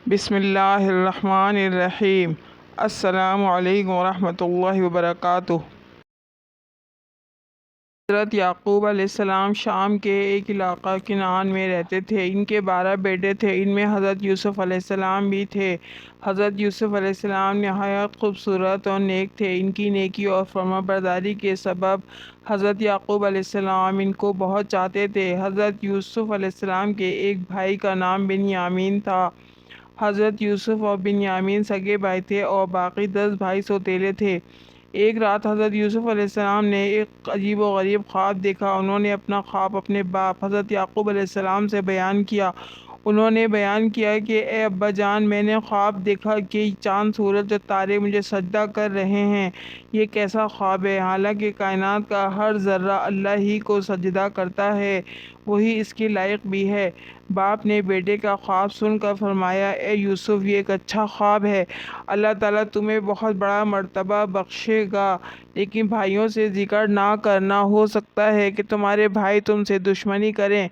بسم اللہ الرحمن الرحیم۔ السلام علیکم ورحمۃ اللہ وبرکاتہ۔ حضرت یعقوب علیہ السلام شام کے ایک علاقہ کنعان میں رہتے تھے۔ ان کے 12 بیٹے تھے، ان میں حضرت یوسف علیہ السلام بھی تھے۔ حضرت یوسف علیہ السلام نہایت خوبصورت اور نیک تھے۔ ان کی نیکی اور فرمانبرداری کے سبب حضرت یعقوب علیہ السلام ان کو بہت چاہتے تھے۔ حضرت یوسف علیہ السلام کے ایک بھائی کا نام بنیامین تھا۔ حضرت یوسف اور بنیامین سگے بھائی تھے اور باقی 10 بھائی سوتیلے تھے۔ ایک رات حضرت یوسف علیہ السلام نے ایک عجیب و غریب خواب دیکھا۔ انہوں نے اپنا خواب اپنے باپ حضرت یعقوب علیہ السلام سے بیان کیا۔ انہوں نے بیان کیا کہ اے ابا جان، میں نے خواب دیکھا کہ چاند، سورج اور تارے مجھے سجدہ کر رہے ہیں۔ یہ کیسا خواب ہے؟ حالانکہ کائنات کا ہر ذرہ اللہ ہی کو سجدہ کرتا ہے، وہی اس کے لائق بھی ہے۔ باپ نے بیٹے کا خواب سن کر فرمایا، اے یوسف، یہ ایک اچھا خواب ہے۔ اللہ تعالیٰ تمہیں بہت بڑا مرتبہ بخشے گا، لیکن بھائیوں سے ذکر نہ کرنا، ہو سکتا ہے کہ تمہارے بھائی تم سے دشمنی کریں۔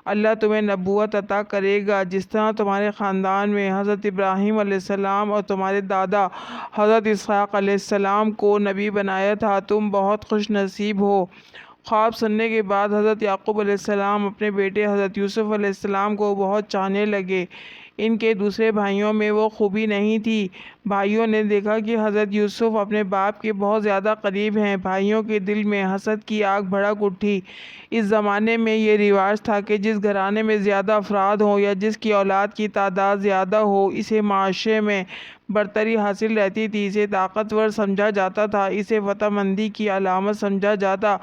اللہ تمہیں نبوت عطا کرے گا، جس طرح تمہارے خاندان میں حضرت ابراہیم علیہ السلام اور تمہارے دادا حضرت اسحاق علیہ السلام کو نبی بنایا تھا۔ تم بہت خوش نصیب ہو۔ خواب سننے کے بعد حضرت یعقوب علیہ السلام اپنے بیٹے حضرت یوسف علیہ السلام کو بہت چاہنے لگے۔ ان کے دوسرے بھائیوں میں وہ خوبی نہیں تھی۔ بھائیوں نے دیکھا کہ حضرت یوسف اپنے باپ کے بہت زیادہ قریب ہیں۔ بھائیوں کے دل میں حسد کی آگ بھڑک اٹھی۔ اس زمانے میں یہ رواج تھا کہ جس گھرانے میں زیادہ افراد ہوں یا جس کی اولاد کی تعداد زیادہ ہو، اسے معاشرے میں برتری حاصل رہتی تھی، اسے طاقتور سمجھا جاتا تھا، اسے فتح مندی کی علامت سمجھا جاتا۔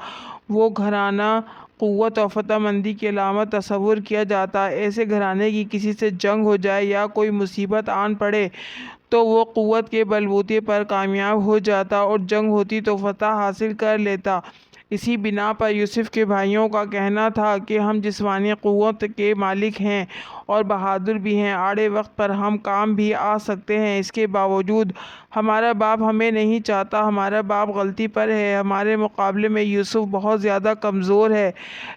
وہ گھرانہ قوت اور فتح مندی کی علامت تصور کیا جاتا۔ ایسے گھرانے کی کسی سے جنگ ہو جائے یا کوئی مصیبت آن پڑے تو وہ قوت کے بلبوتے پر کامیاب ہو جاتا، اور جنگ ہوتی تو فتح حاصل کر لیتا۔ اسی بنا پر یوسف کے بھائیوں کا کہنا تھا کہ ہم جسمانی قوت کے مالک ہیں اور بہادر بھی ہیں، آڑے وقت پر ہم کام بھی آ سکتے ہیں۔ اس کے باوجود ہمارا باپ ہمیں نہیں چاہتا، ہمارا باپ غلطی پر ہے، ہمارے مقابلے میں یوسف بہت زیادہ کمزور ہے۔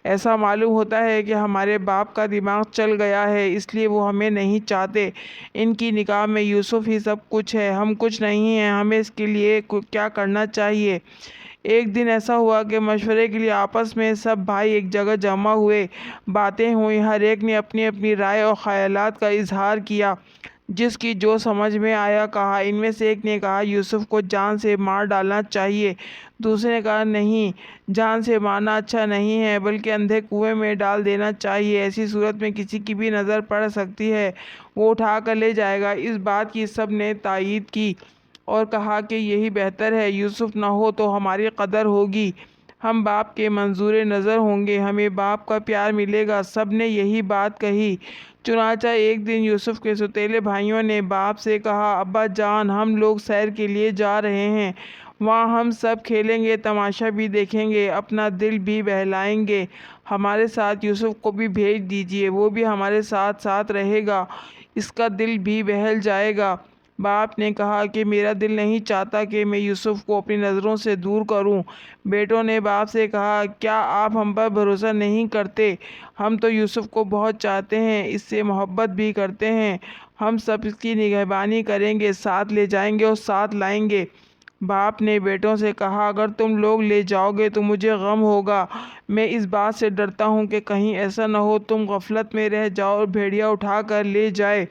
ایسا معلوم ہوتا ہے کہ ہمارے باپ کا دماغ چل گیا ہے، اس لیے وہ ہمیں نہیں چاہتے۔ ان کی نگاہ میں یوسف ہی سب کچھ ہے، ہم کچھ نہیں ہیں۔ ہمیں اس کے لیے کیا کرنا چاہیے؟ ایک دن ایسا ہوا کہ مشورے کے لیے آپس میں سب بھائی ایک جگہ جمع ہوئے۔ باتیں ہوئیں، ہر ایک نے اپنی اپنی رائے اور خیالات کا اظہار کیا، جس کی جو سمجھ میں آیا کہا۔ ان میں سے ایک نے کہا یوسف کو جان سے مار ڈالنا چاہیے، دوسرے نے کہا نہیں، جان سے مارنا اچھا نہیں ہے، بلکہ اندھے کنویں میں ڈال دینا چاہیے، ایسی صورت میں کسی کی بھی نظر پڑ سکتی ہے، وہ اٹھا کر لے جائے گا۔ اس بات کی سب نے تائید کی اور کہا کہ یہی بہتر ہے، یوسف نہ ہو تو ہماری قدر ہوگی، ہم باپ کے منظور نظر ہوں گے، ہمیں باپ کا پیار ملے گا۔ سب نے یہی بات کہی۔ چنانچہ ایک دن یوسف کے سوتیلے بھائیوں نے باپ سے کہا، ابا جان، ہم لوگ سیر کے لیے جا رہے ہیں، وہاں ہم سب کھیلیں گے، تماشا بھی دیکھیں گے، اپنا دل بھی بہلائیں گے، ہمارے ساتھ یوسف کو بھی بھیج دیجیے، وہ بھی ہمارے ساتھ ساتھ رہے گا، اس کا دل بھی بہل جائے گا۔ باپ نے کہا کہ میرا دل نہیں چاہتا کہ میں یوسف کو اپنی نظروں سے دور کروں۔ بیٹوں نے باپ سے کہا، کیا آپ ہم پر بھروسہ نہیں کرتے؟ ہم تو یوسف کو بہت چاہتے ہیں، اس سے محبت بھی کرتے ہیں، ہم سب اس کی نگہبانی کریں گے، ساتھ لے جائیں گے اور ساتھ لائیں گے۔ باپ نے بیٹوں سے کہا، اگر تم لوگ لے جاؤ گے تو مجھے غم ہوگا، میں اس بات سے ڈرتا ہوں کہ کہیں ایسا نہ ہو تم غفلت میں رہ جاؤ اور بھیڑیا اٹھا کر لے جائے۔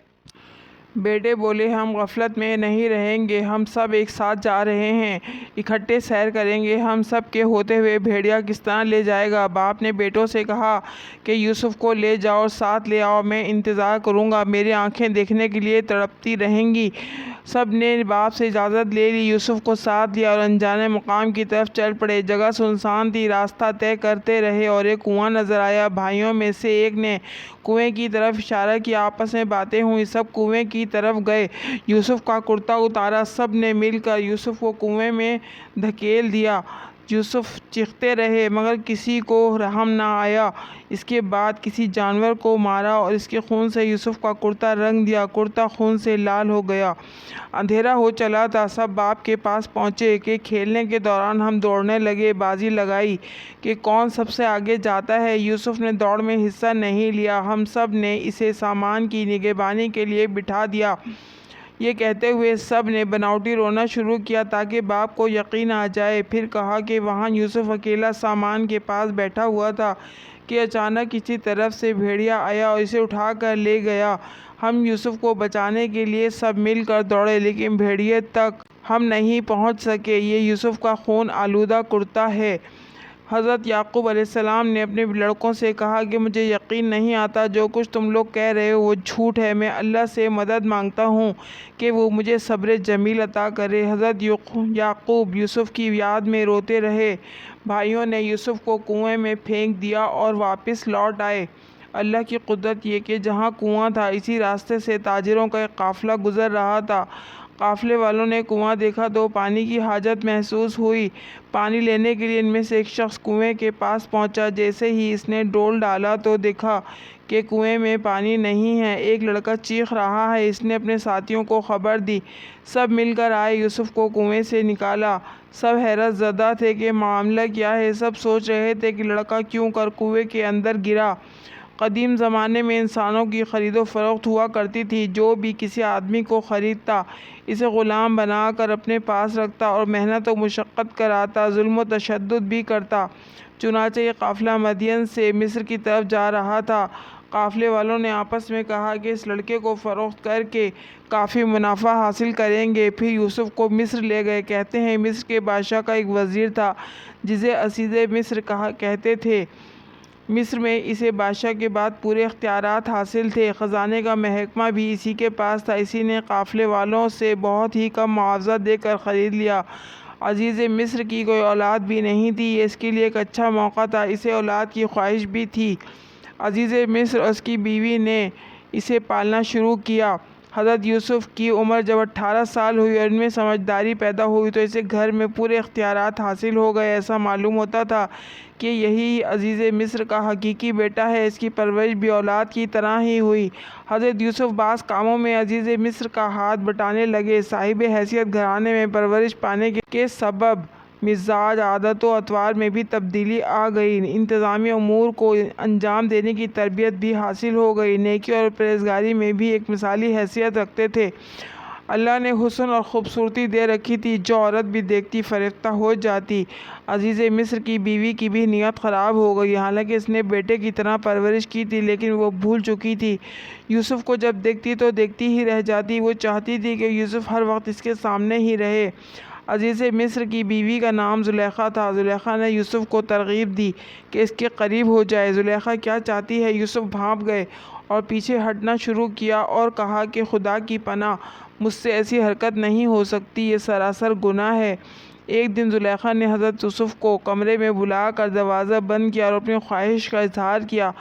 بیٹے بولے، ہم غفلت میں نہیں رہیں گے، ہم سب ایک ساتھ جا رہے ہیں، اکٹھے سیر کریں گے، ہم سب کے ہوتے ہوئے بھیڑیا کس طرح لے جائے گا؟ باپ نے بیٹوں سے کہا کہ یوسف کو لے جاؤ اور ساتھ لے آؤ، میں انتظار کروں گا، میری آنکھیں دیکھنے کے لیے تڑپتی رہیں گی۔ سب نے باپ سے اجازت لے لی، یوسف کو ساتھ لیا اور انجانے مقام کی طرف چل پڑے۔ جگہ سنسان تھی، راستہ طے کرتے رہے اور ایک کنواں نظر آیا۔ بھائیوں میں سے ایک نے کنویں کی طرف اشارہ کیا، آپس میں باتیں ہوئیں، سب کنویں کی طرف گئے، یوسف کا کرتا اتارا، سب نے مل کر یوسف کو کنویں میں دھکیل دیا۔ یوسف چیختے رہے مگر کسی کو رحم نہ آیا۔ اس کے بعد کسی جانور کو مارا اور اس کے خون سے یوسف کا کرتا رنگ دیا، کرتا خون سے لال ہو گیا۔ اندھیرا ہو چلا تھا، سب باپ کے پاس پہنچے کہ کھیلنے کے دوران ہم دوڑنے لگے، بازی لگائی کہ کون سب سے آگے جاتا ہے۔ یوسف نے دوڑ میں حصہ نہیں لیا، ہم سب نے اسے سامان کی نگہبانی کے لیے بٹھا دیا۔ یہ کہتے ہوئے سب نے بناوٹی رونا شروع کیا تاکہ باپ کو یقین آ جائے۔ پھر کہا کہ وہاں یوسف اکیلا سامان کے پاس بیٹھا ہوا تھا کہ اچانک کسی طرف سے بھیڑیا آیا اور اسے اٹھا کر لے گیا۔ ہم یوسف کو بچانے کے لیے سب مل کر دوڑے لیکن بھیڑیے تک ہم نہیں پہنچ سکے۔ یہ یوسف کا خون آلودہ کرتا ہے۔ حضرت یعقوب علیہ السلام نے اپنے لڑکوں سے کہا کہ مجھے یقین نہیں آتا، جو کچھ تم لوگ کہہ رہے ہو وہ جھوٹ ہے۔ میں اللہ سے مدد مانگتا ہوں کہ وہ مجھے صبر جمیل عطا کرے۔ حضرت یعقوب یوسف کی یاد میں روتے رہے۔ بھائیوں نے یوسف کو کنویں میں پھینک دیا اور واپس لوٹ آئے۔ اللہ کی قدرت یہ کہ جہاں کنواں تھا اسی راستے سے تاجروں کا ایک قافلہ گزر رہا تھا۔ قافلے والوں نے کنواں دیکھا تو پانی کی حاجت محسوس ہوئی۔ پانی لینے کے لیے ان میں سے ایک شخص کنویں کے پاس پہنچا۔ جیسے ہی اس نے ڈول ڈالا تو دیکھا کہ کنویں میں پانی نہیں ہے۔ ایک لڑکا چیخ رہا ہے۔ اس نے اپنے ساتھیوں کو خبر دی، سب مل کر آئے، یوسف کو کنویں سے نکالا۔ سب حیرت زدہ تھے کہ معاملہ کیا ہے۔ سب سوچ رہے تھے کہ لڑکا کیوں کر کنویں کے اندر گرا۔ قدیم زمانے میں انسانوں کی خرید و فروخت ہوا کرتی تھی۔ جو بھی کسی آدمی کو خریدتا اسے غلام بنا کر اپنے پاس رکھتا اور محنت و مشقت کراتا، ظلم و تشدد بھی کرتا۔ چنانچہ یہ قافلہ مدین سے مصر کی طرف جا رہا تھا۔ قافلے والوں نے آپس میں کہا کہ اس لڑکے کو فروخت کر کے کافی منافع حاصل کریں گے۔ پھر یوسف کو مصر لے گئے۔ کہتے ہیں مصر کے بادشاہ کا ایک وزیر تھا جسے عزیز مصر کہتے تھے۔ مصر میں اسے بادشاہ کے بعد پورے اختیارات حاصل تھے، خزانے کا محکمہ بھی اسی کے پاس تھا۔ اسی نے قافلے والوں سے بہت ہی کم معاوضہ دے کر خرید لیا۔ عزیز مصر کی کوئی اولاد بھی نہیں تھی، یہ اس کے لیے ایک اچھا موقع تھا۔ اسے اولاد کی خواہش بھی تھی۔ عزیز مصر اور اس کی بیوی نے اسے پالنا شروع کیا۔ حضرت یوسف کی عمر جب 18 سال ہوئی اور ان میں سمجھداری پیدا ہوئی تو اسے گھر میں پورے اختیارات حاصل ہو گئے۔ ایسا معلوم ہوتا تھا کہ یہی عزیز مصر کا حقیقی بیٹا ہے۔ اس کی پرورش بھی اولاد کی طرح ہی ہوئی۔ حضرت یوسف بعض کاموں میں عزیز مصر کا ہاتھ بٹانے لگے۔ صاحب حیثیت گھرانے میں پرورش پانے کے سبب مزاج، عادت و اطوار میں بھی تبدیلی آ گئی۔ انتظامی امور کو انجام دینے کی تربیت بھی حاصل ہو گئی۔ نیکی اور پرہیزگاری میں بھی ایک مثالی حیثیت رکھتے تھے۔ اللہ نے حسن اور خوبصورتی دے رکھی تھی، جو عورت بھی دیکھتی فریفتہ ہو جاتی۔ عزیز مصر کی بیوی کی بھی نیت خراب ہو گئی، حالانکہ اس نے بیٹے کی طرح پرورش کی تھی، لیکن وہ بھول چکی تھی۔ یوسف کو جب دیکھتی تو دیکھتی ہی رہ جاتی۔ وہ چاہتی تھی کہ یوسف ہر وقت اس کے سامنے ہی رہے۔ عزیز مصر کی بیوی کا نام زلیخا تھا۔ زلیخا نے یوسف کو ترغیب دی کہ اس کے قریب ہو جائے۔ زلیخا کیا چاہتی ہے؟ یوسف بھانپ گئے اور پیچھے ہٹنا شروع کیا اور کہا کہ خدا کی پناہ، مجھ سے ایسی حرکت نہیں ہو سکتی، یہ سراسر گناہ ہے۔ ایک دن زلیخا نے حضرت یوسف کو کمرے میں بلا کر دروازہ بند کیا اور اپنی خواہش کا اظہار کیا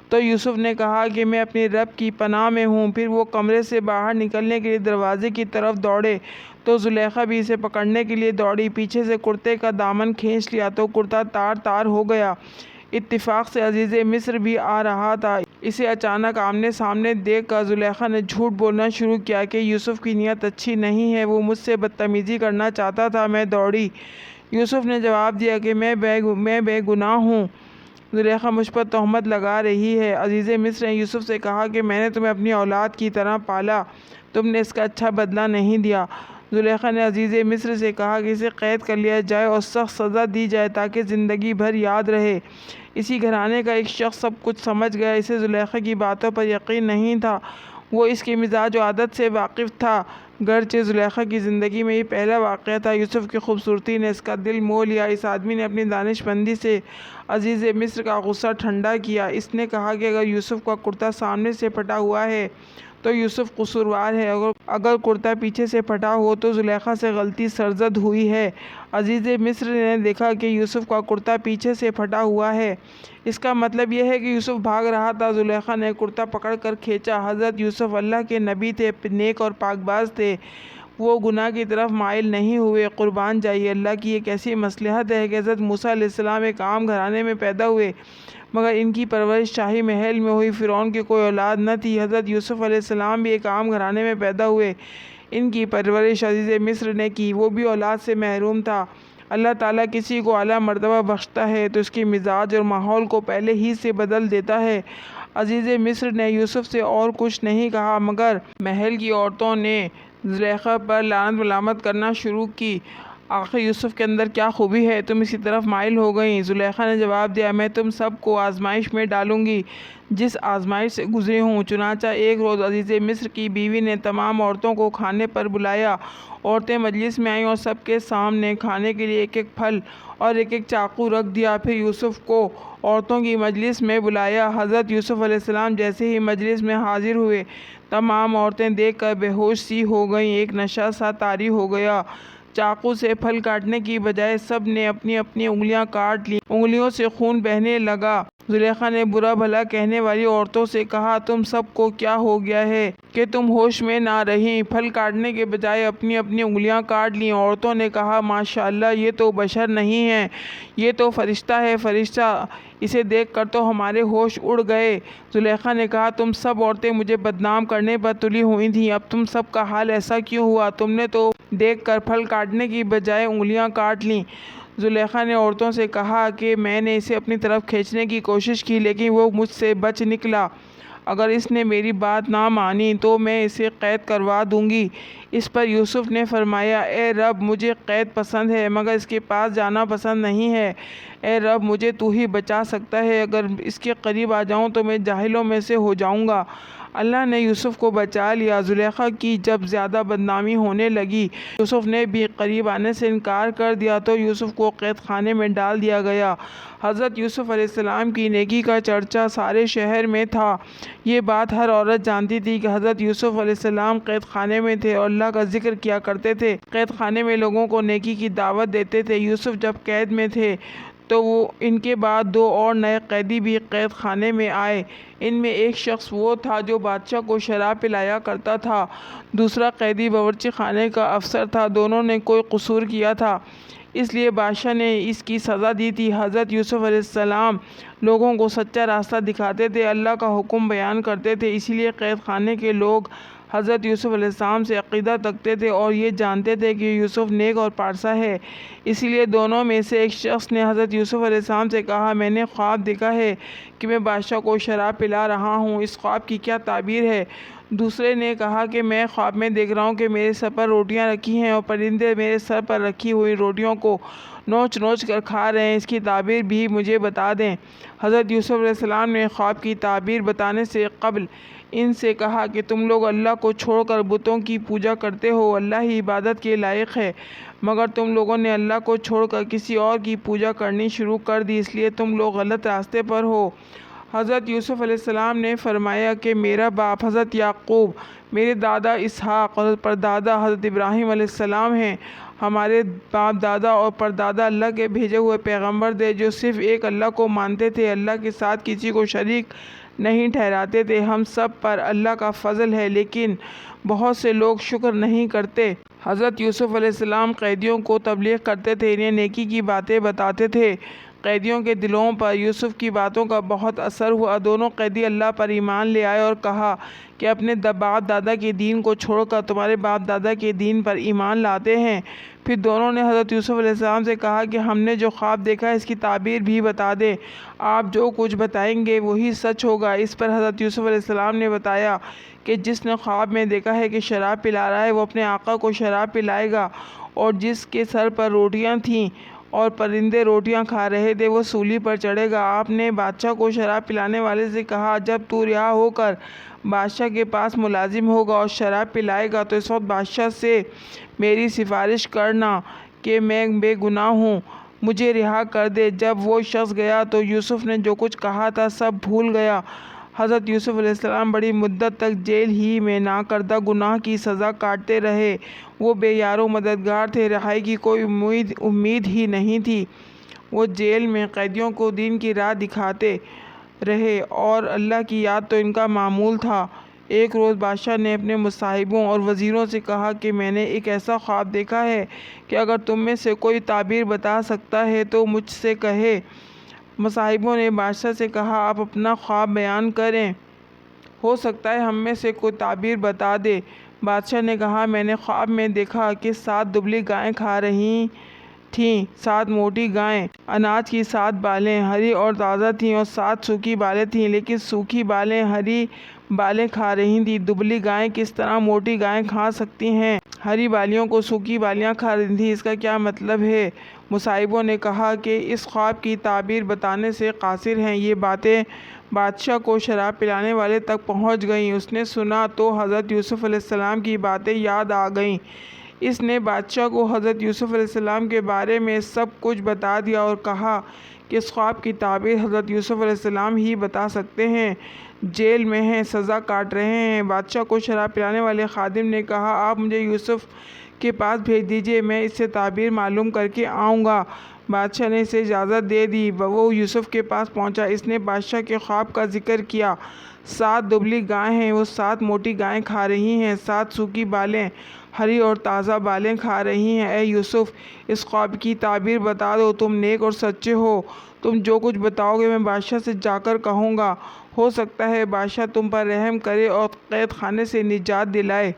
تو یوسف نے کہا کہ میں اپنے رب کی پناہ میں ہوں۔ پھر وہ کمرے سے باہر نکلنے کے لیے دروازے کی طرف دوڑے تو زلیخا بھی اسے پکڑنے کے لیے دوڑی۔ پیچھے سے کرتے کا دامن کھینچ لیا تو کرتا تار تار ہو گیا۔ اتفاق سے عزیز مصر بھی آ رہا تھا۔ اسے اچانک آمنے سامنے دیکھ کر زلیخا نے جھوٹ بولنا شروع کیا کہ یوسف کی نیت اچھی نہیں ہے، وہ مجھ سے بدتمیزی کرنا چاہتا تھا۔ میں دوڑی۔ یوسف نے جواب دیا کہ میں بے گناہ ہوں، زلیخا مجھ پر تہمت لگا رہی ہے۔ عزیز مصر نے یوسف سے کہا کہ میں نے تمہیں اپنی اولاد کی طرح پالا، تم نے اس کا اچھا بدلہ نہیں دیا۔ زلیخا نے عزیز مصر سے کہا کہ اسے قید کر لیا جائے اور سخت سزا دی جائے تاکہ زندگی بھر یاد رہے۔ اسی گھرانے کا ایک شخص سب کچھ سمجھ گیا۔ اسے زلیخا کی باتوں پر یقین نہیں تھا، وہ اس کے مزاج و عادت سے واقف تھا۔ گرچہ زلیخا کی زندگی میں یہ پہلا واقعہ تھا، یوسف کی خوبصورتی نے اس کا دل مو لیا۔ اس آدمی نے اپنی دانش مندی سے عزیز مصر کا غصہ ٹھنڈا کیا۔ اس نے کہا کہ اگر یوسف کا کرتا سامنے سے پھٹا ہوا ہے تو یوسف قصوروار ہے، اگر کرتا پیچھے سے پھٹا ہو تو زلیخا سے غلطی سرزد ہوئی ہے۔ عزیز مصر نے دیکھا کہ یوسف کا کرتا پیچھے سے پھٹا ہوا ہے، اس کا مطلب یہ ہے کہ یوسف بھاگ رہا تھا۔ زلیخا نے کرتا پکڑ کر کھینچا۔ حضرت یوسف اللہ کے نبی تھے، نیک اور پاک باز تھے، وہ گناہ کی طرف مائل نہیں ہوئے۔ قربان جائیے، اللہ کی ایک ایسی مصلحت ہے کہ حضرت موسیٰ علیہ السلام ایک عام گھرانے میں پیدا ہوئے، مگر ان کی پرورش شاہی محل میں ہوئی۔ فرعون کی کوئی اولاد نہ تھی۔ حضرت یوسف علیہ السلام بھی ایک عام گھرانے میں پیدا ہوئے، ان کی پرورش عزیز مصر نے کی، وہ بھی اولاد سے محروم تھا۔ اللہ تعالیٰ کسی کو اعلیٰ مرتبہ بخشتا ہے تو اس کی مزاج اور ماحول کو پہلے ہی سے بدل دیتا ہے۔ عزیز مصر نے یوسف سے اور کچھ نہیں کہا، مگر محل کی عورتوں نے زلیخا پر لعنت ملامت کرنا شروع کی۔ آخر یوسف کے اندر کیا خوبی ہے، تم اسی طرف مائل ہو گئیں؟ زلیخا نے جواب دیا، میں تم سب کو آزمائش میں ڈالوں گی جس آزمائش سے گزری ہوں۔ چنانچہ ایک روز عزیز مصر کی بیوی نے تمام عورتوں کو کھانے پر بلایا۔ عورتیں مجلس میں آئیں اور سب کے سامنے کھانے کے لیے ایک ایک پھل اور ایک ایک چاقو رکھ دیا۔ پھر یوسف کو عورتوں کی مجلس میں بلایا۔ حضرت یوسف علیہ السلام جیسے ہی مجلس میں حاضر ہوئے، تمام عورتیں دیکھ کر بے ہوش سی ہو گئیں، ایک نشہ سا طاری ہو گیا۔ چاقو سے پھل کاٹنے کی بجائے سب نے اپنی اپنی انگلیاں کاٹ لیں، انگلیوں سے خون بہنے لگا۔ زلیخا نے برا بھلا کہنے والی عورتوں سے کہا، تم سب کو کیا ہو گیا ہے کہ تم ہوش میں نہ رہیں؟ پھل کاٹنے کے بجائے اپنی اپنی انگلیاں کاٹ لیں۔ عورتوں نے کہا، ماشاءاللہ، یہ تو بشر نہیں ہے، یہ تو فرشتہ ہے، فرشتہ! اسے دیکھ کر تو ہمارے ہوش اڑ گئے۔ زلیخا نے کہا، تم سب عورتیں مجھے بدنام کرنے پر تلی ہوئی تھیں، اب تم سب کا حال ایسا کیوں ہوا؟ تم نے تو دیکھ کر پھل کاٹنے کی بجائے انگلیاں کاٹ لیں۔ زلیخا نے عورتوں سے کہا کہ میں نے اسے اپنی طرف کھینچنے کی کوشش کی، لیکن وہ مجھ سے بچ نکلا۔ اگر اس نے میری بات نہ مانی تو میں اسے قید کروا دوں گی۔ اس پر یوسف نے فرمایا، اے رب، مجھے قید پسند ہے مگر اس کے پاس جانا پسند نہیں ہے۔ اے رب، مجھے تو ہی بچا سکتا ہے، اگر اس کے قریب آ جاؤں تو میں جاہلوں میں سے ہو جاؤں گا۔ اللہ نے یوسف کو بچا لیا۔ زلیخا کی جب زیادہ بدنامی ہونے لگی، یوسف نے بھی قریب آنے سے انکار کر دیا تو یوسف کو قید خانے میں ڈال دیا گیا۔ حضرت یوسف علیہ السلام کی نیکی کا چرچا سارے شہر میں تھا۔ یہ بات ہر عورت جانتی تھی کہ حضرت یوسف علیہ السلام قید خانے میں تھے اور اللہ کا ذکر کیا کرتے تھے، قید خانے میں لوگوں کو نیکی کی دعوت دیتے تھے۔ یوسف جب قید میں تھے تو ان کے بعد 2 اور نئے قیدی بھی قید خانے میں آئے۔ ان میں ایک شخص وہ تھا جو بادشاہ کو شراب پلایا کرتا تھا، دوسرا قیدی باورچی خانے کا افسر تھا۔ دونوں نے کوئی قصور کیا تھا، اس لیے بادشاہ نے اس کی سزا دی تھی۔ حضرت یوسف علیہ السلام لوگوں کو سچا راستہ دکھاتے تھے، اللہ کا حکم بیان کرتے تھے، اسی لیے قید خانے کے لوگ حضرت یوسف علیہ السلام سے عقیدت رکھتے تھے اور یہ جانتے تھے کہ یوسف نیک اور پارسا ہے۔ اسی لیے دونوں میں سے ایک شخص نے حضرت یوسف علیہ السلام سے کہا، میں نے خواب دیکھا ہے کہ میں بادشاہ کو شراب پلا رہا ہوں، اس خواب کی کیا تعبیر ہے؟ دوسرے نے کہا کہ میں خواب میں دیکھ رہا ہوں کہ میرے سر پر روٹیاں رکھی ہیں اور پرندے میرے سر پر رکھی ہوئی روٹیوں کو نوچ نوچ کر کھا رہے ہیں، اس کی تعبیر بھی مجھے بتا دیں۔ حضرت یوسف علیہ السلام نے خواب کی تعبیر بتانے سے قبل ان سے کہا کہ تم لوگ اللہ کو چھوڑ کر بتوں کی پوجا کرتے ہو، اللہ ہی عبادت کے لائق ہے، مگر تم لوگوں نے اللہ کو چھوڑ کر کسی اور کی پوجا کرنی شروع کر دی، اس لیے تم لوگ غلط راستے پر ہو۔ حضرت یوسف علیہ السلام نے فرمایا کہ میرا باپ حضرت یعقوب، میرے دادا اسحاق اور پردادا حضرت ابراہیم علیہ السلام ہیں۔ ہمارے باپ دادا اور پردادا اللہ کے بھیجے ہوئے پیغمبر تھے جو صرف ایک اللہ کو مانتے تھے، اللہ کے ساتھ کسی کو شریک نہیں ٹھہراتے تھے۔ ہم سب پر اللہ کا فضل ہے، لیکن بہت سے لوگ شکر نہیں کرتے۔ حضرت یوسف علیہ السلام قیدیوں کو تبلیغ کرتے تھے، انہیں نیکی کی باتیں بتاتے تھے۔ قیدیوں کے دلوں پر یوسف کی باتوں کا بہت اثر ہوا۔ دونوں قیدی اللہ پر ایمان لے آئے اور کہا کہ اپنے باپ دادا کے دین کو چھوڑ کر تمہارے باپ دادا کے دین پر ایمان لاتے ہیں۔ پھر دونوں نے حضرت یوسف علیہ السلام سے کہا کہ ہم نے جو خواب دیکھا ہے اس کی تعبیر بھی بتا دیں، آپ جو کچھ بتائیں گے وہی سچ ہوگا۔ اس پر حضرت یوسف علیہ السلام نے بتایا کہ جس نے خواب میں دیکھا ہے کہ شراب پلا رہا ہے وہ اپنے آقا کو شراب پلائے گا، اور جس کے سر پر روٹیاں تھیں اور پرندے روٹیاں کھا رہے تھے وہ سولی پر چڑھے گا۔ آپ نے بادشاہ کو شراب پلانے والے سے کہا، جب تو رہا ہو کر بادشاہ کے پاس ملازم ہوگا اور شراب پلائے گا تو اس وقت بادشاہ سے میری سفارش کرنا کہ میں بے گناہ ہوں، مجھے رہا کر دے۔ جب وہ شخص گیا تو یوسف نے جو کچھ کہا تھا سب بھول گیا۔ حضرت یوسف علیہ السلام بڑی مدت تک جیل ہی میں ناکردہ گناہ کی سزا کاٹتے رہے۔ وہ بے یار و مددگار تھے، رہائی کی کوئی امید ہی نہیں تھی۔ وہ جیل میں قیدیوں کو دین کی راہ دکھاتے رہے اور اللہ کی یاد تو ان کا معمول تھا۔ ایک روز بادشاہ نے اپنے مصاحبوں اور وزیروں سے کہا کہ میں نے ایک ایسا خواب دیکھا ہے کہ اگر تم میں سے کوئی تعبیر بتا سکتا ہے تو مجھ سے کہے۔ مصاحبوں نے بادشاہ سے کہا، آپ اپنا خواب بیان کریں، ہو سکتا ہے ہم میں سے کوئی تعبیر بتا دے۔ بادشاہ نے کہا، میں نے خواب میں دیکھا کہ 7 دبلی گائیں کھا رہی تھیں، 7 موٹی گائیں، اناج کی 7 بالیں ہری اور تازہ تھیں اور 7 سوکھی بالیں تھیں، لیکن سوکھی بالیں ہری بالیں کھا رہی تھیں۔ دبلی گائیں کس طرح موٹی گائیں کھا سکتی ہیں؟ ہری بالیوں کو سوکھی بالیاں کھا رہی تھیں، اس کا کیا مطلب ہے؟ مصاحبوں نے کہا کہ اس خواب کی تعبیر بتانے سے قاصر ہیں۔ یہ باتیں بادشاہ کو شراب پلانے والے تک پہنچ گئیں۔ اس نے سنا تو حضرت یوسف علیہ السلام کی باتیں یاد آ گئیں۔ اس نے بادشاہ کو حضرت یوسف علیہ السلام کے بارے میں سب کچھ بتا دیا اور کہا کہ اس خواب کی تعبیر حضرت یوسف علیہ السلام ہی بتا سکتے ہیں۔ جیل میں ہیں، سزا کاٹ رہے ہیں۔ بادشاہ کو شراب پلانے والے خادم نے کہا، آپ مجھے یوسف کے پاس بھیج دیجیے، میں اس سے تعبیر معلوم کر کے آؤں گا۔ بادشاہ نے اسے اجازت دے دی۔ وہ یوسف کے پاس پہنچا۔ اس نے بادشاہ کے خواب کا ذکر کیا۔ 7 دبلی گائیں ہیں، وہ 7 موٹی گائیں کھا رہی ہیں، 7 سوکھی بالیں ہری اور تازہ بالیں کھا رہی ہیں۔ اے یوسف، اس خواب کی تعبیر بتا دو، تم نیک اور سچے ہو، تم جو کچھ بتاؤ گے میں بادشاہ سے جا کر کہوں گا، ہو سکتا ہے بادشاہ تم پر رحم کرے اور قید خانے سے نجات دلائے۔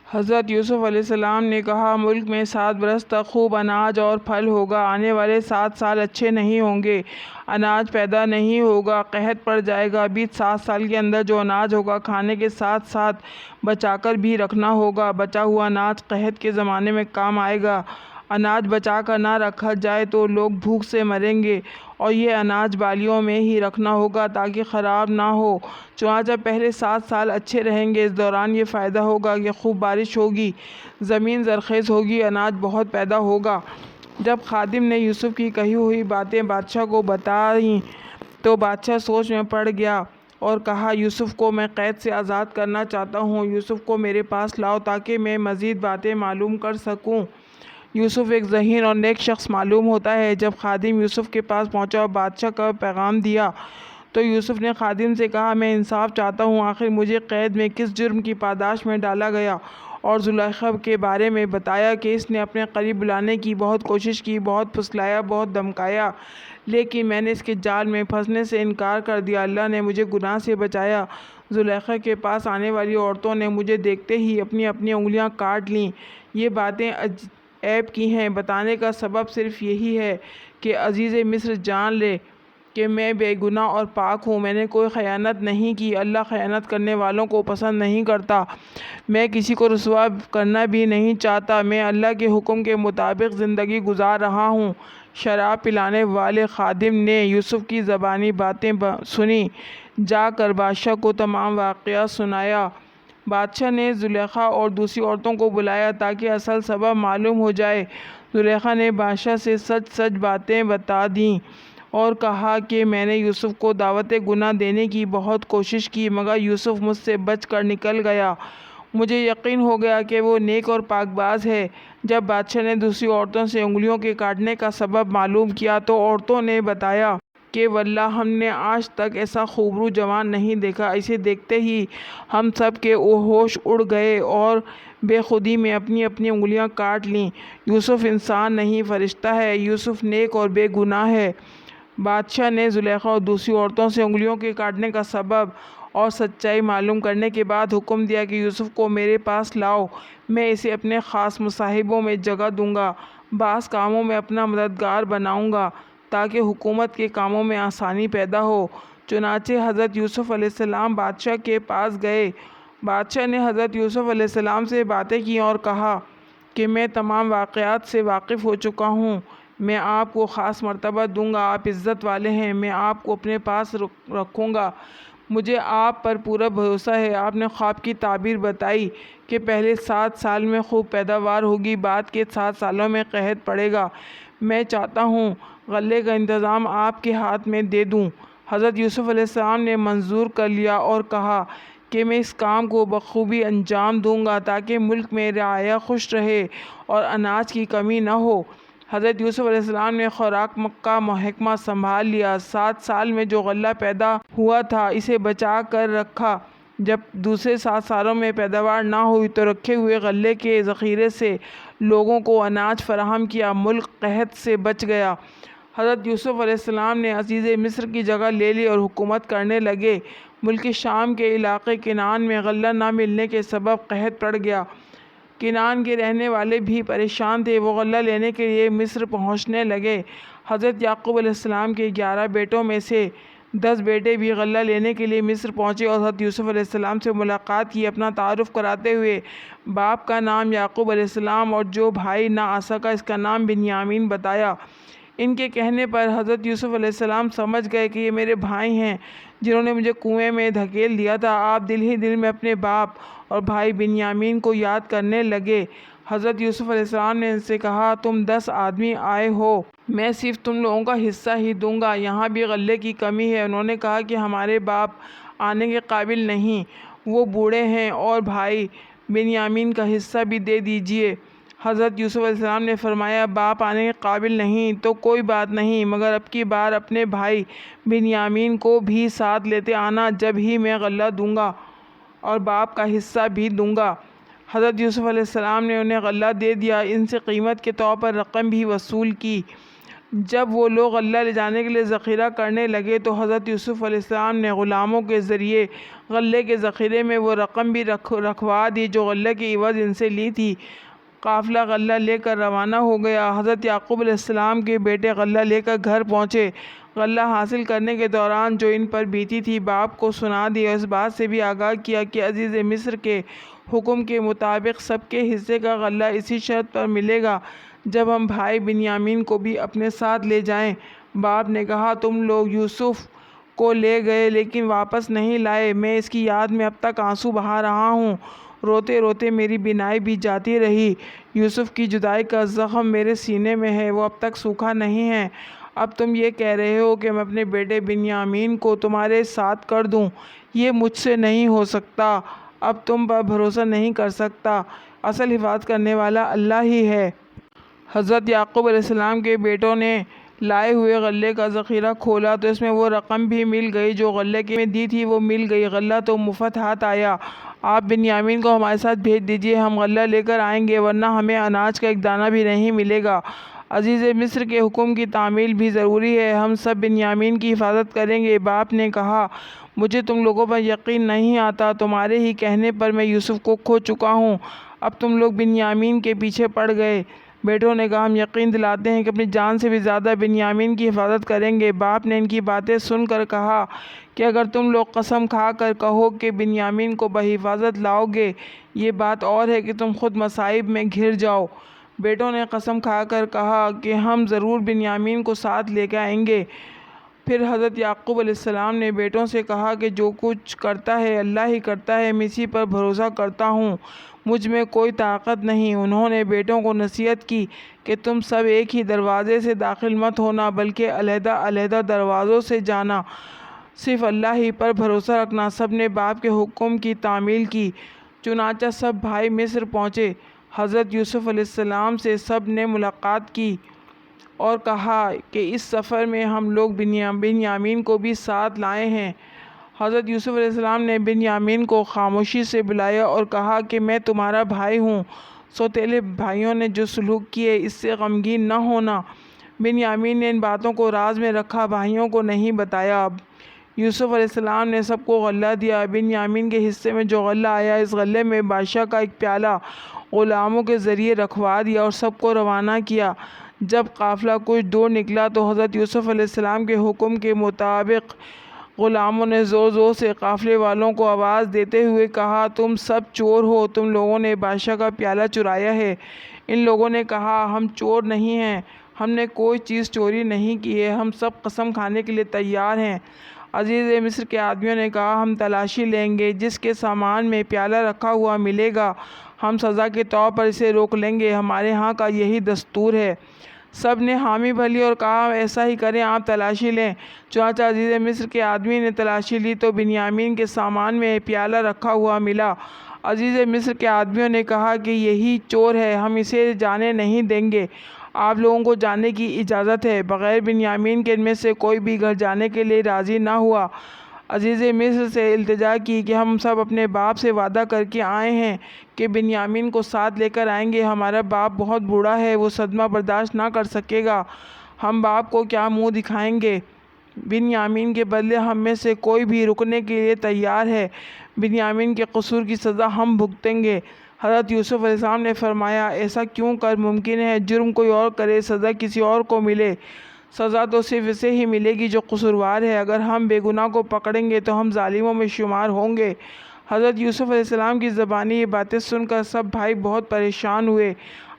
حضرت یوسف علیہ السلام نے کہا، ملک میں 7 برس تک خوب اناج اور پھل ہوگا، آنے والے 7 سال اچھے نہیں ہوں گے، اناج پیدا نہیں ہوگا، قحط پڑ جائے گا۔ بیت 7 سال کے اندر جو اناج ہوگا کھانے کے ساتھ ساتھ بچا کر بھی رکھنا ہوگا، بچا ہوا اناج قحط کے زمانے میں کام آئے گا۔ اناج بچا کر نہ رکھا جائے تو لوگ بھوک سے مریں گے، اور یہ اناج بالیوں میں ہی رکھنا ہوگا تاکہ خراب نہ ہو۔ چنانچہ پہلے 7 سال اچھے رہیں گے، اس دوران یہ فائدہ ہوگا کہ خوب بارش ہوگی، زمین زرخیز ہوگی، اناج بہت پیدا ہوگا۔ جب خادم نے یوسف کی کہی ہوئی باتیں بادشاہ کو بتائیں تو بادشاہ سوچ میں پڑ گیا اور کہا، یوسف کو میں قید سے آزاد کرنا چاہتا ہوں، یوسف کو میرے پاس لاؤ تاکہ میں مزید باتیں معلوم کر سکوں۔ یوسف ایک ذہین اور نیک شخص معلوم ہوتا ہے۔ جب خادم یوسف کے پاس پہنچا اور بادشاہ کا پیغام دیا تو یوسف نے خادم سے کہا، میں انصاف چاہتا ہوں، آخر مجھے قید میں کس جرم کی پاداش میں ڈالا گیا؟ اور زلیخا کے بارے میں بتایا کہ اس نے اپنے قریب بلانے کی بہت کوشش کی، بہت پھسلایا، بہت دھمکایا، لیکن میں نے اس کے جال میں پھنسنے سے انکار کر دیا۔ اللہ نے مجھے گناہ سے بچایا۔ زلیخا کے پاس آنے والی عورتوں نے مجھے دیکھتے ہی اپنی اپنی انگلیاں کاٹ لیں۔ یہ باتیں عیب کی ہیں۔ بتانے کا سبب صرف یہی ہے کہ عزیز مصر جان لے کہ میں بے گناہ اور پاک ہوں، میں نے کوئی خیانت نہیں کی، اللہ خیانت کرنے والوں کو پسند نہیں کرتا، میں کسی کو رسوا کرنا بھی نہیں چاہتا، میں اللہ کے حکم کے مطابق زندگی گزار رہا ہوں۔ شراب پلانے والے خادم نے یوسف کی زبانی باتیں سنی، جا کر بادشاہ کو تمام واقعہ سنایا۔ بادشاہ نے زلیخا اور دوسری عورتوں کو بلایا تاکہ اصل سبب معلوم ہو جائے۔ زلیخا نے بادشاہ سے سچ سچ باتیں بتا دیں اور کہا کہ میں نے یوسف کو دعوت گناہ دینے کی بہت کوشش کی، مگر یوسف مجھ سے بچ کر نکل گیا، مجھے یقین ہو گیا کہ وہ نیک اور پاک باز ہے۔ جب بادشاہ نے دوسری عورتوں سے انگلیوں کے کاٹنے کا سبب معلوم کیا تو عورتوں نے بتایا کہ واللہ ہم نے آج تک ایسا خوبرو جوان نہیں دیکھا، اسے دیکھتے ہی ہم سب کے ہوش اڑ گئے اور بے خودی میں اپنی اپنی انگلیاں کاٹ لیں۔ یوسف انسان نہیں، فرشتہ ہے، یوسف نیک اور بے گناہ ہے۔ بادشاہ نے زلیخا اور دوسری عورتوں سے انگلیوں کے کاٹنے کا سبب اور سچائی معلوم کرنے کے بعد حکم دیا کہ یوسف کو میرے پاس لاؤ، میں اسے اپنے خاص مصاحبوں میں جگہ دوں گا، بعض کاموں میں اپنا مددگار بناؤں گا تاکہ حکومت کے کاموں میں آسانی پیدا ہو۔ چنانچہ حضرت یوسف علیہ السلام بادشاہ کے پاس گئے۔ بادشاہ نے حضرت یوسف علیہ السلام سے باتیں کیں اور کہا کہ میں تمام واقعات سے واقف ہو چکا ہوں، میں آپ کو خاص مرتبہ دوں گا، آپ عزت والے ہیں، میں آپ کو اپنے پاس رکھوں گا، مجھے آپ پر پورا بھروسہ ہے۔ آپ نے خواب کی تعبیر بتائی کہ پہلے 7 سال میں خوب پیداوار ہوگی، بعد کے 7 سالوں میں قحط پڑے گا، میں چاہتا ہوں غلے کا انتظام آپ کے ہاتھ میں دے دوں۔ حضرت یوسف علیہ السلام نے منظور کر لیا اور کہا کہ میں اس کام کو بخوبی انجام دوں گا تاکہ ملک میں رعایا خوش رہے اور اناج کی کمی نہ ہو۔ حضرت یوسف علیہ السلام نے خوراک کا محکمہ سنبھال لیا۔ 7 سال میں جو غلہ پیدا ہوا تھا اسے بچا کر رکھا جب دوسرے 7 سالوں میں پیداوار نہ ہوئی تو رکھے ہوئے غلے کے ذخیرے سے لوگوں کو اناج فراہم کیا، ملک قحط سے بچ گیا۔ حضرت یوسف علیہ السلام نے عزیز مصر کی جگہ لے لی اور حکومت کرنے لگے۔ ملک شام کے علاقے کنعان میں غلہ نہ ملنے کے سبب قحط پڑ گیا۔ کنعان کے رہنے والے بھی پریشان تھے، وہ غلہ لینے کے لیے مصر پہنچنے لگے۔ حضرت یعقوب علیہ السلام کے 11 بیٹوں میں سے 10 بیٹے بھی غلہ لینے کے لیے مصر پہنچے اور حضرت یوسف علیہ السلام سے ملاقات کی۔ اپنا تعارف کراتے ہوئے باپ کا نام یعقوب علیہ السلام اور جو بھائی نہ آ سکا اس کا نام بنیامین بتایا۔ ان کے کہنے پر حضرت یوسف علیہ السلام سمجھ گئے کہ یہ میرے بھائی ہیں جنہوں نے مجھے کنویں میں دھکیل دیا تھا۔ آپ دل ہی دل میں اپنے باپ اور بھائی بنیامین کو یاد کرنے لگے۔ حضرت یوسف علیہ السلام نے ان سے کہا، تم 10 آدمی آئے ہو، میں صرف تم لوگوں کا حصہ ہی دوں گا، یہاں بھی غلے کی کمی ہے۔ انہوں نے کہا کہ ہمارے باپ آنے کے قابل نہیں، وہ بوڑھے ہیں، اور بھائی بنیامین کا حصہ بھی دے دیجئے۔ حضرت یوسف علیہ السلام نے فرمایا، باپ آنے کے قابل نہیں تو کوئی بات نہیں، مگر اب کی بار اپنے بھائی بنیامین کو بھی ساتھ لیتے آنا، جب ہی میں غلہ دوں گا اور باپ کا حصہ بھی دوں گا۔ حضرت یوسف علیہ السلام نے انہیں غلہ دے دیا، ان سے قیمت کے طور پر رقم بھی وصول کی۔ جب وہ لوگ غلہ لے جانے کے لیے ذخیرہ کرنے لگے تو حضرت یوسف علیہ السلام نے غلاموں کے ذریعے غلے کے ذخیرے میں وہ رقم بھی رکھوا دی جو غلے کی عوض ان سے لی تھی۔ قافلہ غلہ لے کر روانہ ہو گیا۔ حضرت یعقوب علیہ السلام کے بیٹے غلہ لے کر گھر پہنچے۔ غلہ حاصل کرنے کے دوران جو ان پر بیتی تھی باپ کو سنا دی اور اس بات سے بھی آگاہ کیا کہ عزیز مصر کے حکم کے مطابق سب کے حصے کا غلہ اسی شرط پر ملے گا جب ہم بھائی بنیامین کو بھی اپنے ساتھ لے جائیں۔ باپ نے کہا، تم لوگ یوسف کو لے گئے لیکن واپس نہیں لائے، میں اس کی یاد میں اب تک آنسو بہا رہا ہوں، روتے روتے میری بینائی بھی جاتی رہی۔ یوسف کی جدائی کا زخم میرے سینے میں ہے، وہ اب تک سوکھا نہیں ہے۔ اب تم یہ کہہ رہے ہو کہ میں اپنے بیٹے بنیامین کو تمہارے ساتھ کر دوں، یہ مجھ سے نہیں ہو سکتا۔ اب تم پر بھروسہ نہیں کر سکتا، اصل حفاظت کرنے والا اللہ ہی ہے۔ حضرت یعقوب علیہ السلام کے بیٹوں نے لائے ہوئے غلے کا ذخیرہ کھولا تو اس میں وہ رقم بھی مل گئی جو غلے کی میں دی تھی، وہ مل گئی۔ غلہ تو مفت ہاتھ آیا۔ آپ بنیامین کو ہمارے ساتھ بھیج دیجئے، ہم غلہ لے کر آئیں گے، ورنہ ہمیں اناج کا ایک دانہ بھی نہیں ملے گا۔ عزیز مصر کے حکم کی تعمیل بھی ضروری ہے، ہم سب بنیامین کی حفاظت کریں گے۔ باپ نے کہا، مجھے تم لوگوں پر یقین نہیں آتا، تمہارے ہی کہنے پر میں یوسف کو کھو چکا ہوں، اب تم لوگ بنیامین کے پیچھے پڑ گئے۔ بیٹوں نے کہا، ہم یقین دلاتے ہیں کہ اپنی جان سے بھی زیادہ بنیامین کی حفاظت کریں گے۔ باپ نے ان کی باتیں سن کر کہا کہ اگر تم لوگ قسم کھا کر کہو کہ بنیامین کو بحفاظت لاؤ گے، یہ بات اور ہے کہ تم خود مصائب میں گھر جاؤ۔ بیٹوں نے قسم کھا کر کہا کہ ہم ضرور بنیامین کو ساتھ لے کے آئیں گے۔ پھر حضرت یعقوب علیہ السلام نے بیٹوں سے کہا کہ جو کچھ کرتا ہے اللہ ہی کرتا ہے، میں اسی پر بھروسہ کرتا ہوں، مجھ میں کوئی طاقت نہیں۔ انہوں نے بیٹوں کو نصیحت کی کہ تم سب ایک ہی دروازے سے داخل مت ہونا بلکہ علیحدہ علیحدہ دروازوں سے جانا، صرف اللہ ہی پر بھروسہ رکھنا۔ سب نے باپ کے حکم کی تعمیل کی، چنانچہ سب بھائی مصر پہنچے۔ حضرت یوسف علیہ السلام سے سب نے ملاقات کی اور کہا کہ اس سفر میں ہم لوگ بنیامین کو بھی ساتھ لائے ہیں۔ حضرت یوسف علیہ السلام نے بنیامین کو خاموشی سے بلایا اور کہا کہ میں تمہارا بھائی ہوں، سوتیلے بھائیوں نے جو سلوک کیے اس سے غمگین نہ ہونا۔ بنیامین نے ان باتوں کو راز میں رکھا، بھائیوں کو نہیں بتایا۔ یوسف علیہ السلام نے سب کو غلہ دیا۔ بنیامین کے حصے میں جو غلہ آیا، اس غلے میں بادشاہ کا ایک پیالہ غلاموں کے ذریعے رکھوا دیا اور سب کو روانہ کیا۔ جب قافلہ کچھ دور نکلا تو حضرت یوسف علیہ السلام کے حکم کے مطابق غلاموں نے زور زور سے قافلے والوں کو آواز دیتے ہوئے کہا، تم سب چور ہو، تم لوگوں نے بادشاہ کا پیالہ چرایا ہے۔ ان لوگوں نے کہا، ہم چور نہیں ہیں، ہم نے کوئی چیز چوری نہیں کی ہے، ہم سب قسم کھانے کے لیے تیار ہیں۔ عزیز مصر کے آدمیوں نے کہا، ہم تلاشی لیں گے، جس کے سامان میں پیالہ رکھا ہوا ملے گا ہم سزا کے طور پر اسے روک لیں گے، ہمارے ہاں کا یہی دستور ہے۔ سب نے حامی بھلی اور کہا، ایسا ہی کریں، آپ تلاشی لیں۔ چنانچہ عزیز مصر کے آدمی نے تلاشی لی تو بنیامین کے سامان میں پیالہ رکھا ہوا ملا۔ عزیز مصر کے آدمیوں نے کہا کہ یہی چور ہے، ہم اسے جانے نہیں دیں گے، آپ لوگوں کو جانے کی اجازت ہے۔ بغیر بنیامین کے ان میں سے کوئی بھی گھر جانے کے لیے راضی نہ ہوا۔ عزیز مصر سے التجا کی کہ ہم سب اپنے باپ سے وعدہ کر کے آئے ہیں کہ بنیامین کو ساتھ لے کر آئیں گے۔ ہمارا باپ بہت بوڑھا ہے، وہ صدمہ برداشت نہ کر سکے گا، ہم باپ کو کیا منہ دکھائیں گے؟ بنیامین کے بدلے ہم میں سے کوئی بھی رکنے کے لیے تیار ہے، بنیامین کے قصور کی سزا ہم بھگتیں گے۔ حضرت یوسف علیہ السلام نے فرمایا، ایسا کیوں کر ممکن ہے؟ جرم کوئی اور کرے، سزا کسی اور کو ملے، سزا تو صرف اسے ہی ملے گی جو قصوروار ہے۔ اگر ہم بے گناہ کو پکڑیں گے تو ہم ظالموں میں شمار ہوں گے۔ حضرت یوسف علیہ السلام کی زبانی یہ باتیں سن کر سب بھائی بہت پریشان ہوئے،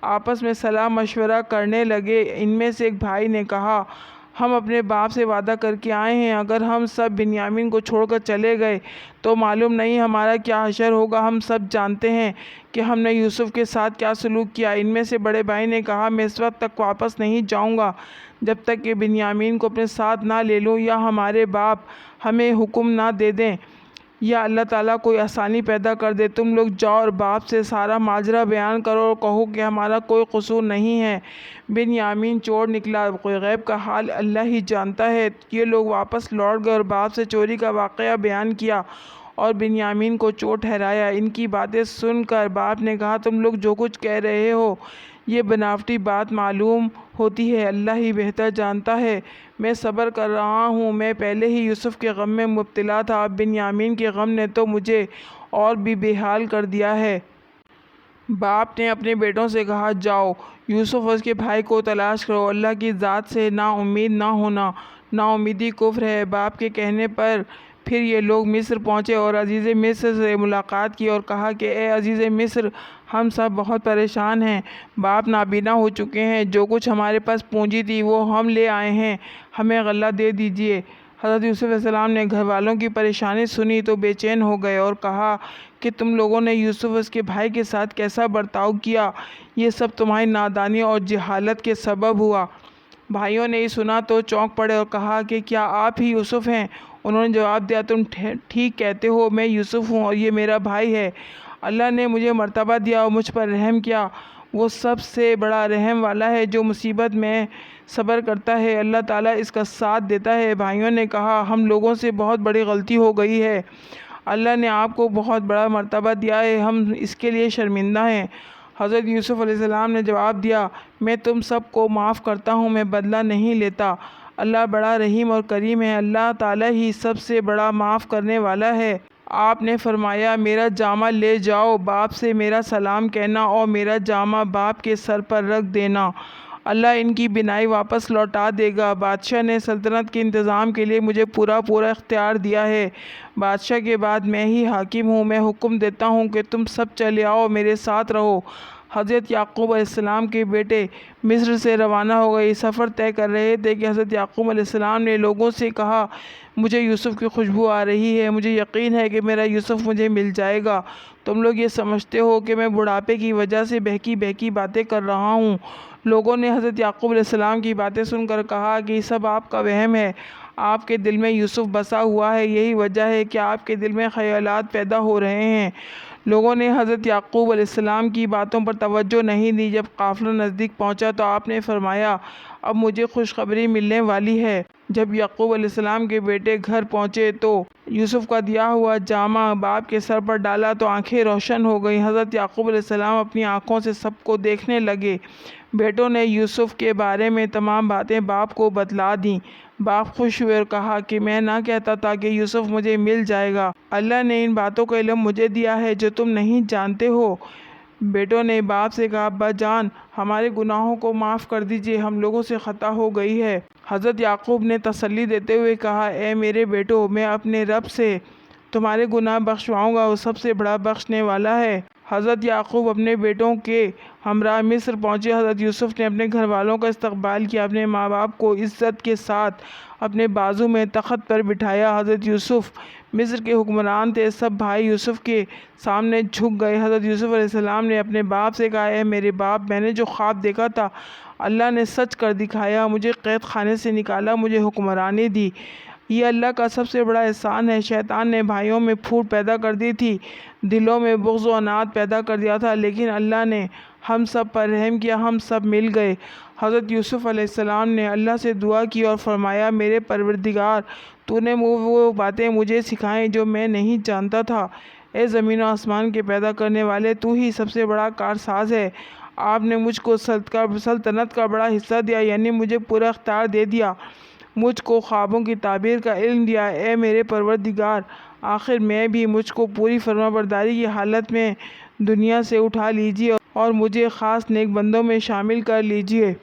آپس میں صلاح مشورہ کرنے لگے۔ ان میں سے ایک بھائی نے کہا، ہم اپنے باپ سے وعدہ کر کے آئے ہیں، اگر ہم سب بنیامین کو چھوڑ کر چلے گئے تو معلوم نہیں ہمارا کیا حشر ہوگا۔ ہم سب جانتے ہیں کہ ہم نے یوسف کے ساتھ کیا سلوک کیا۔ ان میں سے بڑے بھائی نے کہا، میں اس وقت تک واپس نہیں جاؤں گا جب تک کہ بنیامین کو اپنے ساتھ نہ لے لوں، یا ہمارے باپ ہمیں حکم نہ دے دیں، یا اللہ تعالیٰ کوئی آسانی پیدا کر دے۔ تم لوگ جاؤ اور باپ سے سارا ماجرا بیان کرو اور کہو کہ ہمارا کوئی قصور نہیں ہے، بنیامین چور نکلا، کوئی غیب کا حال اللہ ہی جانتا ہے۔ یہ لوگ واپس لوٹ گئے اور باپ سے چوری کا واقعہ بیان کیا اور بنیامین کو چور ٹھہرایا۔ ان کی باتیں سن کر باپ نے کہا، تم لوگ جو کچھ کہہ رہے ہو یہ بناوٹی بات معلوم ہوتی ہے، اللہ ہی بہتر جانتا ہے۔ میں صبر کر رہا ہوں، میں پہلے ہی یوسف کے غم میں مبتلا تھا، اب بنیامین کے غم نے تو مجھے اور بھی بے حال کر دیا ہے۔ باپ نے اپنے بیٹوں سے کہا، جاؤ یوسف اور اس کے بھائی کو تلاش کرو، اللہ کی ذات سے نا امید نہ ہونا، نا امیدی کفر ہے۔ باپ کے کہنے پر پھر یہ لوگ مصر پہنچے اور عزیز مصر سے ملاقات کی اور کہا کہ اے عزیز مصر، ہم سب بہت پریشان ہیں، باپ نابینا ہو چکے ہیں، جو کچھ ہمارے پاس پونجی تھی وہ ہم لے آئے ہیں، ہمیں غلہ دے دیجیے۔ حضرت یوسف علیہ السلام نے گھر والوں کی پریشانی سنی تو بے چین ہو گئے اور کہا کہ تم لوگوں نے یوسف اور اس کے بھائی کے ساتھ کیسا برتاؤ کیا؟ یہ سب تمہاری نادانی اور جہالت کے سبب ہوا۔ بھائیوں نے یہ سنا تو چونک پڑے اور کہا کہ کیا آپ ہی یوسف ہیں؟ انہوں نے جواب دیا، تم ٹھیک کہتے ہو، میں یوسف ہوں اور یہ میرا بھائی ہے۔ اللہ نے مجھے مرتبہ دیا اور مجھ پر رحم کیا، وہ سب سے بڑا رحم والا ہے، جو مصیبت میں صبر کرتا ہے اللہ تعالیٰ اس کا ساتھ دیتا ہے۔ بھائیوں نے کہا، ہم لوگوں سے بہت بڑی غلطی ہو گئی ہے، اللہ نے آپ کو بہت بڑا مرتبہ دیا ہے، ہم اس کے لیے شرمندہ ہیں۔ حضرت یوسف علیہ السلام نے جواب دیا، میں تم سب کو معاف کرتا ہوں، میں بدلہ نہیں لیتا، اللہ بڑا رحیم اور کریم ہے، اللہ تعالیٰ ہی سب سے بڑا معاف کرنے والا ہے۔ آپ نے فرمایا، میرا جامہ لے جاؤ، باپ سے میرا سلام کہنا اور میرا جامہ باپ کے سر پر رکھ دینا، اللہ ان کی بینائی واپس لوٹا دے گا۔ بادشاہ نے سلطنت کے انتظام کے لیے مجھے پورا اختیار دیا ہے، بادشاہ کے بعد میں ہی حاکم ہوں، میں حکم دیتا ہوں کہ تم سب چلے آؤ، میرے ساتھ رہو۔ حضرت یعقوب علیہ السلام کے بیٹے مصر سے روانہ ہو گئے، سفر طے کر رہے تھے کہ حضرت یعقوب علیہ السلام نے لوگوں سے کہا، مجھے یوسف کی خوشبو آ رہی ہے، مجھے یقین ہے کہ میرا یوسف مجھے مل جائے گا، تم لوگ یہ سمجھتے ہو کہ میں بڑھاپے کی وجہ سے بہکی بہکی باتیں کر رہا ہوں۔ لوگوں نے حضرت یعقوب علیہ السلام کی باتیں سن کر کہا کہ یہ سب آپ کا وہم ہے، آپ کے دل میں یوسف بسا ہوا ہے، یہی وجہ ہے کہ آپ کے دل میں خیالات پیدا ہو رہے ہیں۔ لوگوں نے حضرت یعقوب علیہ السلام کی باتوں پر توجہ نہیں دی۔ جب قافلہ نزدیک پہنچا تو آپ نے فرمایا، اب مجھے خوشخبری ملنے والی ہے۔ جب یعقوب علیہ السلام کے بیٹے گھر پہنچے تو یوسف کا دیا ہوا جامہ باپ کے سر پر ڈالا تو آنکھیں روشن ہو گئیں۔ حضرت یعقوب علیہ السلام اپنی آنکھوں سے سب کو دیکھنے لگے۔ بیٹوں نے یوسف کے بارے میں تمام باتیں باپ کو بتلا دیں۔ باپ خوش ہوئے اور کہا کہ میں نہ کہتا تھا کہ یوسف مجھے مل جائے گا، اللہ نے ان باتوں کا علم مجھے دیا ہے جو تم نہیں جانتے ہو۔ بیٹوں نے باپ سے کہا، ابا جان، ہمارے گناہوں کو معاف کر دیجیے، ہم لوگوں سے خطا ہو گئی ہے۔ حضرت یعقوب نے تسلی دیتے ہوئے کہا، اے میرے بیٹو، میں اپنے رب سے تمہارے گناہ بخشواؤں گا، وہ سب سے بڑا بخشنے والا ہے۔ حضرت یعقوب اپنے بیٹوں کے ہمراہ مصر پہنچے۔ حضرت یوسف نے اپنے گھر والوں کا استقبال کیا، اپنے ماں باپ کو عزت کے ساتھ اپنے بازو میں تخت پر بٹھایا۔ حضرت یوسف مصر کے حکمران تھے، سب بھائی یوسف کے سامنے جھک گئے۔ حضرت یوسف علیہ السلام نے اپنے باپ سے کہا، اے میرے باپ، میں نے جو خواب دیکھا تھا اللہ نے سچ کر دکھایا، مجھے قید خانے سے نکالا، مجھے حکمرانی دی، یہ اللہ کا سب سے بڑا احسان ہے۔ شیطان نے بھائیوں میں پھوٹ پیدا کر دی تھی، دلوں میں بغض و عناد پیدا کر دیا تھا، لیکن اللہ نے ہم سب پر رحم کیا، ہم سب مل گئے۔ حضرت یوسف علیہ السلام نے اللہ سے دعا کی اور فرمایا میرے پروردگار تو نے وہ باتیں مجھے سکھائیں جو میں نہیں جانتا تھا۔ اے زمین و آسمان کے پیدا کرنے والے تو ہی سب سے بڑا کارساز ہے۔ آپ نے مجھ کو سلطنت کا بڑا حصہ دیا، یعنی مجھے پورا اختیار دے دیا، مجھ کو خوابوں کی تعبیر کا علم دیا۔ اے میرے پروردگار آخر میں بھی مجھ کو پوری فرمانبرداری کی حالت میں دنیا سے اٹھا لیجیے اور مجھے خاص نیک بندوں میں شامل کر لیجیے۔